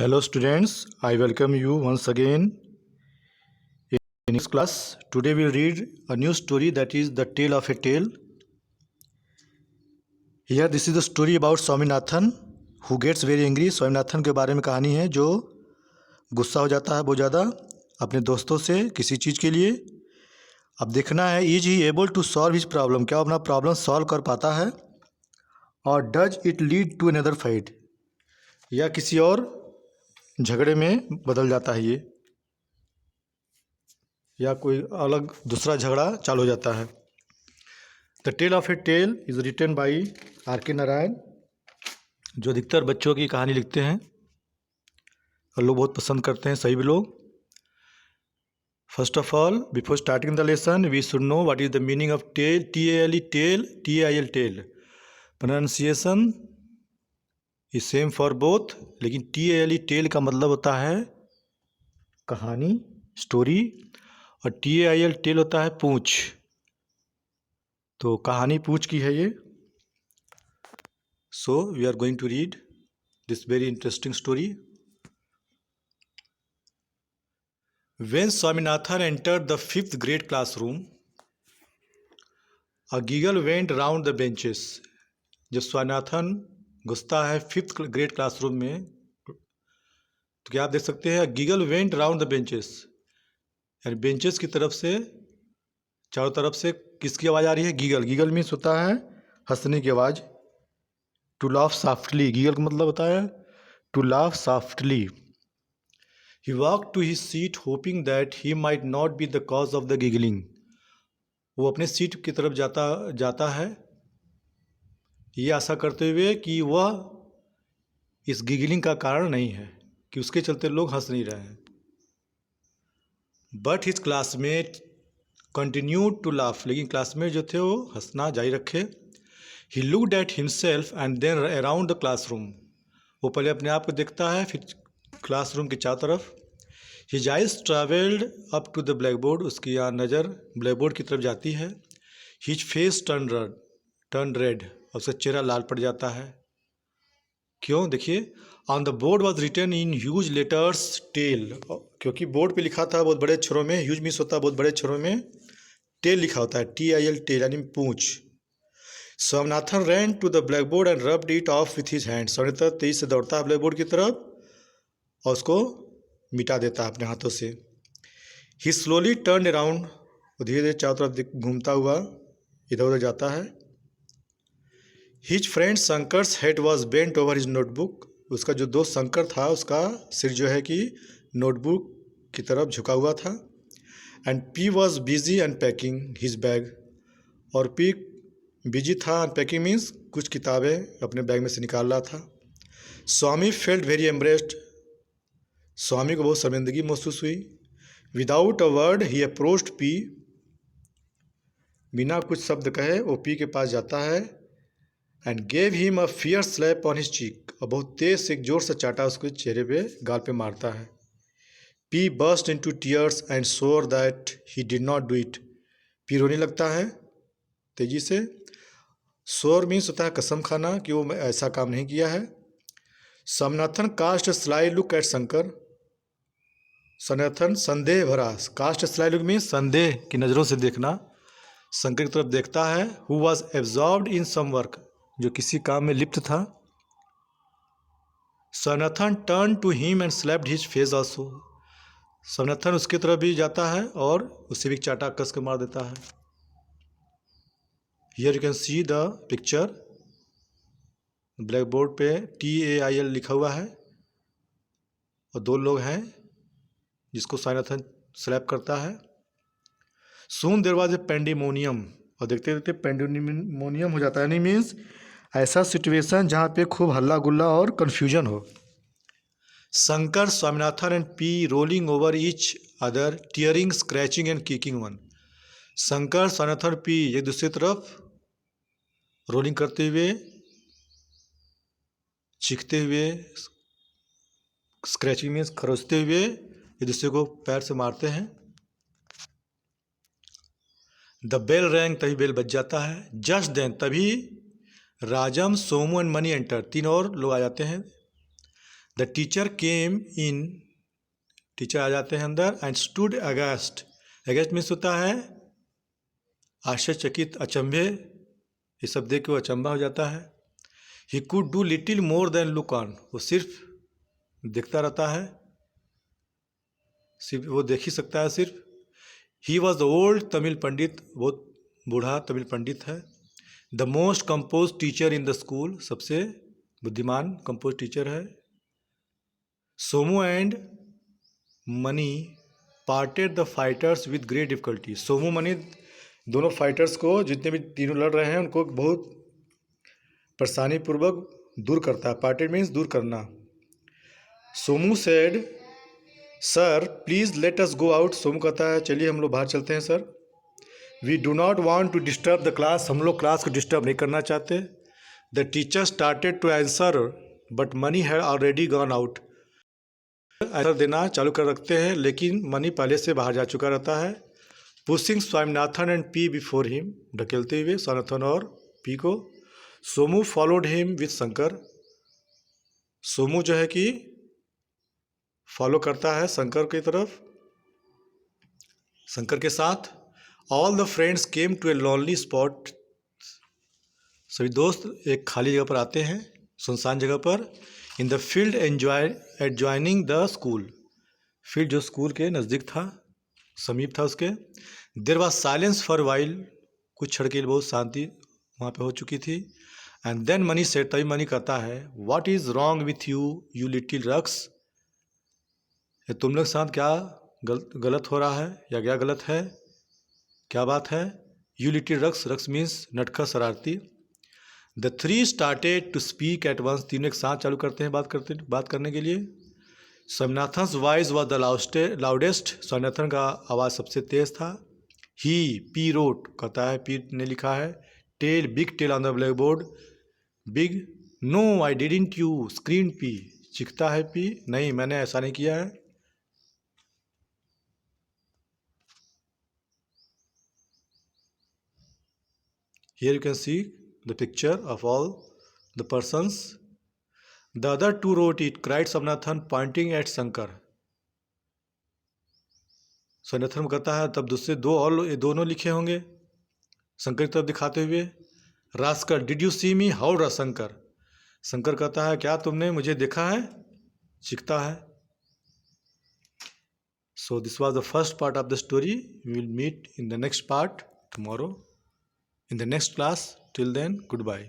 Hello students, I welcome you once again in this class. Today we'll read a new story, that is The Tale of a Tale. Here this is the story about Swaminathan who gets very angry. Swaminathan के बारे में कहानी है जो गुस्सा हो जाता है बहुत ज़्यादा अपने दोस्तों से किसी चीज़ के लिए। अब देखना है is he able to solve his problem, क्या अपना प्रॉब्लम सॉल्व कर पाता है, और does it lead to another fight, या किसी और झगड़े में बदल जाता है ये, या कोई अलग दूसरा झगड़ा चालू हो जाता है। The tale of a tale is written by R.K. Narayan, जो अधिकतर बच्चों की कहानी लिखते हैं और लोग बहुत पसंद करते हैं, सही भी लोग। First of all, before starting the lesson we should know what is the meaning of tale, TALE tale, TAIL tale. Pronunciation is same for both, लेकिन TALE टेल का मतलब होता है कहानी, स्टोरी, और TAIL टेल होता है पूंछ। तो कहानी पूंछ की है ये। So we are going to read this very interesting story. When Swaminathan entered the 5th grade classroom, a giggle went round the benches. जब स्वामीनाथन घुसता है 5th ग्रेड क्लासरूम में, तो क्या आप देख सकते हैं, giggle went round the benches, यानी बेंचेस की तरफ से, चारों तरफ से किसकी आवाज़ आ रही है? गिगल। गिगल मीन्स होता है हंसने की आवाज़। टू लाफ सॉफ्टली, गिगल का मतलब होता है to laugh softly. He walked to his seat hoping that he might not be the cause of the giggling. वो अपने सीट की तरफ जाता है ये आशा करते हुए कि वह इस गिगलिंग का कारण नहीं है, कि उसके चलते लोग हंस नहीं रहे हैं। But his classmate continued to laugh. लेकिन क्लासमेट जो थे वो हंसना जारी रखे। He looked at himself and then around the classroom. वो पहले अपने आप को देखता है, फिर क्लासरूम के चारों तरफ। His eyes traveled up to the blackboard. उसकी यहाँ नज़र ब्लैकबोर्ड की तरफ जाती है। His face turned red. और उसका चेहरा लाल पड़ जाता है। क्यों? देखिए, on the board was written in huge letters tail. क्योंकि बोर्ड पे लिखा था बहुत बड़े अक्षरों में, huge मीन्स होता है बहुत बड़े अक्षरों में, tail लिखा होता है, TIL tail यानी पूंछ। Swaminathan ran to the blackboard and rubbed it off with his hands. Swaminathan तेजी से दौड़ता है ब्लैकबोर्ड की तरफ और उसको मिटा देता है अपने हाथों से। He slowly turned around. वो धीरे धीरे चारों तरफ घूमता हुआ इधर उधर जाता है। His friend Shankar's head was bent over his notebook. उसका जो दोस्त शंकर था, उसका सिर जो है कि नोटबुक की तरफ झुका हुआ था। And P was busy unpacking his bag. और P बिजी था, अनपैकिंग मीन्स कुछ किताबें अपने बैग में से निकाल रहा था। स्वामी फेल्ट वेरी एम्ब्रेस्ड. स्वामी को बहुत शर्मिंदगी महसूस हुई। Without a word he approached P. बिना कुछ शब्द कहे वो पी के पास जाता है। And gave him a fierce slap on his cheek. और बहुत तेज से एक जोर से चाटा उसके चेहरे पे, गाल पे मारता है। P burst into tears and swore that he did not do it. P रोने लगता है तेजी से। swore मीन्स होता है कसम खाना कि वो ऐसा काम नहीं किया है। Swaminathan cast sly look at Shankar. Swaminathan संदेह भरा, कास्ट स्लाई लुक मीन्स संदेह की नज़रों से देखना, शंकर की तरफ देखता है। Who was absorbed in some work, जो किसी काम में लिप्त था। Swaminathan turn to him and slapped his face also. Swaminathan उसकी तरफ भी जाता है और उसे भी चाटा कस के मार देता है। Here you can see the picture, black board पे TAIL लिखा हुआ है और दो लोग हैं जिसको स्वामीनाथन स्लैप करता है। सून देयर वाज ए पेंडिमोनियम. और देखते देखते पेंडिमोनियम हो जाता है, यानी मीन्स ऐसा सिचुएशन जहाँ पे खूब हल्ला गुल्ला और कन्फ्यूजन हो। Shankar, Swaminathan and P rolling over each other, tearing, scratching and kicking one. Shankar, Swaminathan, P एक दूसरी तरफ रोलिंग करते हुए, चीखते हुए, स्क्रैचिंग मीन्स खरोचते हुए एक दूसरे को पैर से मारते हैं। द बेल रैंग, तभी बेल बज जाता है। जस्ट देन, तभी राजम, सोमू एंड मनी एंटर, तीन और लोग आ जाते हैं। The teacher came in, teacher आ जाते हैं अंदर, and stood aghast, aghast means होता है आश्चर्यचकित, अचंभे, ये सब देख के वो अचंभा हो जाता है। He could do little more than look on, वो सिर्फ देखता रहता है, सिर्फ वो देख ही सकता है सिर्फ। He was the old Tamil pandit, बहुत बूढ़ा तमिल पंडित है। The most composed teacher in the school, सबसे बुद्धिमान कंपोज टीचर है। Somu and Mani parted the fighters with great difficulty, Somu Mani दोनों फाइटर्स को, जितने भी तीनों लड़ रहे हैं उनको बहुत परेशानी पूर्वक दूर करता है। पार्टेड मीन्स दूर करना। Somu said sir please let us go out, Somu कहता है चलिए हम लोग बाहर चलते हैं sir. We do not want to disturb the class, हम लोग क्लास को डिस्टर्ब नहीं करना चाहते। The teacher started to answer but Mani had already gone out, answer देना चालू कर रखते हैं लेकिन मनी पहले से बाहर जा चुका रहता है। Pushing Swaminathan and Pea before him, ढकेलते हुए स्वामीनाथन और पी को। Somu followed him with Shankar, Somu जो है कि फॉलो करता है शंकर की तरफ, शंकर के साथ। All the friends came to a lonely spot, सभी दोस्त एक खाली जगह पर आते हैं, सुनसान जगह पर। In the field adjoining the school, field जो स्कूल के नज़दीक था, समीप था उसके। There was silence for while, कुछ क्षण के लिए बहुत शांति वहाँ पे हो चुकी थी। एंड देन मनी सेड, तभी मनी कहता है what is wrong with you you little rucks, तुम लोग साथ क्या गलत हो रहा है या क्या गलत है, क्या बात है। You little rucks, rucks means नटखट शरारती। The three started to speak at once, तीनों एक साथ चालू करते हैं बात करने के लिए। Swaminathan's voice was the loudest, Swaminathan का आवाज़ सबसे तेज था। ही पी रोट, कहता है पी ने लिखा है। Tail, big tail on the blackboard, big. No I didn't you screamed Pea, चीखता है पी, नहीं मैंने ऐसा नहीं किया है। Here you can see the picture of all the persons. The other two wrote it, cried Swaminathan pointing at Shankar. Swaminathan कहता है तब दूसरे दो और ये दोनों लिखे होंगे शंकर की तरफ दिखाते हुए। Rascal did you see me, how रा शंकर, शंकर कहता है क्या तुमने मुझे देखा है, चीखता है। So this was the first part of the story. We will meet in the next part tomorrow in the next class. Till then, goodbye.